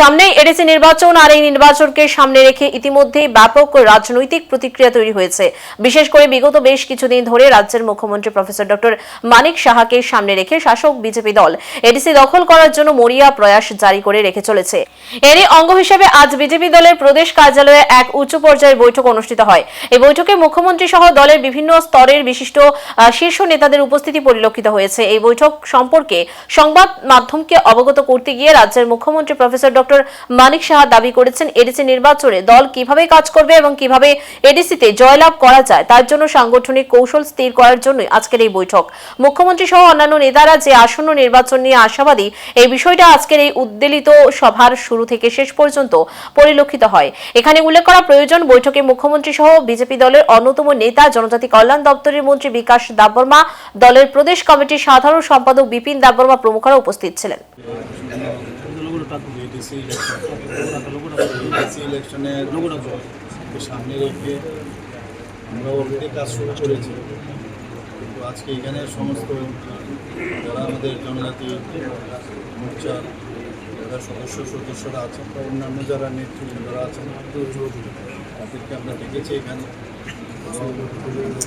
সামনেই এডিসি নির্বাচন আর এই নির্বাচনকে সামনে রেখে ইতিমধ্যেই ব্যাপক রাজনৈতিক প্রতিক্রিয়া তৈরি হয়েছে। বিশেষ করে বিগত বেশ কিছুদিন ধরে রাজ্যের মুখ্যমন্ত্রী প্রফেসর ডক্টর মানিক সাহাকে সামনে রেখে শাসক বিজেপি দল এডিসি দখল করার জন্য মরিয়া প্রয়াস জারি করে রেখে চলেছে। এরই অঙ্গ হিসেবে আজ বিজেপি দলের প্রদেশ কার্যালয়ে এক উচ্চ পর্যায়ের বৈঠক অনুষ্ঠিত হয়। এই বৈঠকে মুখ্যমন্ত্রী সহ দলের বিভিন্ন স্তরের বিশিষ্ট শীর্ষ নেতাদের উপস্থিতি পরিলক্ষিত হয়েছে। এই বৈঠক সম্পর্কে সংবাদ মাধ্যমকে অবগত করতে গিয়ে রাজ্যের মুখ্যমন্ত্রী প্রফেসর ডক্টর মানিক সাহা দাবি করেছেন, এডিসি নির্বাচনে দল কিভাবে কাজ করবে এবং কিভাবে এডিসিতে জয়লাভ করা যায় তার জন্য সাংগঠনিক কৌশল স্থির করার জন্য আজকের এই বৈঠক। মুখ্যমন্ত্রী সহ অন্যান্য নেতারা যে আসন্ন নির্বাচন নিয়ে আশাবাদী, এই বিষয়টা আজকের এই উদ্বেলিত সভার শুরু থেকে শেষ পর্যন্ত পরিলক্ষিত হয়। এখানে উল্লেখ করা প্রয়োজন, বৈঠকে মুখ্যমন্ত্রী সহ বিজেপি দলের অন্যতম নেতা জনজাতি কল্যাণ দপ্তরের মন্ত্রী বিকাশ দেববর্মা, দলের প্রদেশ কমিটির সাধারণ সম্পাদক বিপিন দেববর্মা প্রমুখরা উপস্থিত ছিলেন। সামনে রেখে আমরা অলরেডি কাজ শুরু করেছি। তো আজকে এখানে সমস্ত যারা আমাদের জনজাতি মোর্চার যারা সদস্যরা আছেন বা অন্যান্য যারা নেতৃবৃন্দরা আছেন তাদেরকে আমরা দেখেছি এখানে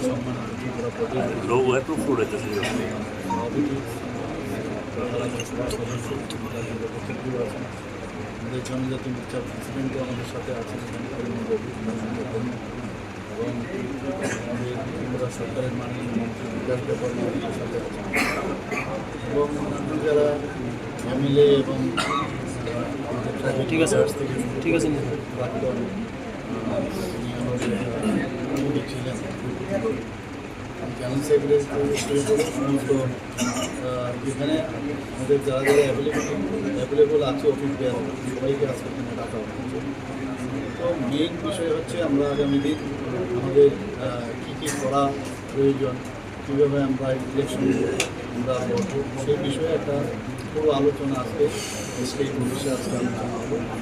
সম্মান আমাদের জনজাতি মোর্চার প্রেসিডেন্টও আমাদের সাথে আছেন এবং আমাদের ত্রিপুরা সরকারের মাননীয় মন্ত্রী বিকাশ দেববর্মা আমাদের সাথে আছেন এবং অন্যান্য যারা এমএলএ এবং ঠিক আছে প্রাক্তন ছিলেন জেনারেল সেক্রেটারি সমস্ত যেখানে আমাদের যারা যারা অ্যাভেলেবল আছে অফিস দেওয়া সবাইকে আজকে এখানে ডাকা হচ্ছে। তো মেইন বিষয় হচ্ছে আমরা আগামী দিন আমাদের কী কী করা প্রয়োজন, কীভাবে আমরা ইলেকশন আমরা সেই বিষয়ে একটা পুরো আলোচনা আজকে এই ভবিষ্যৎ আজকে আলোচনা হবে।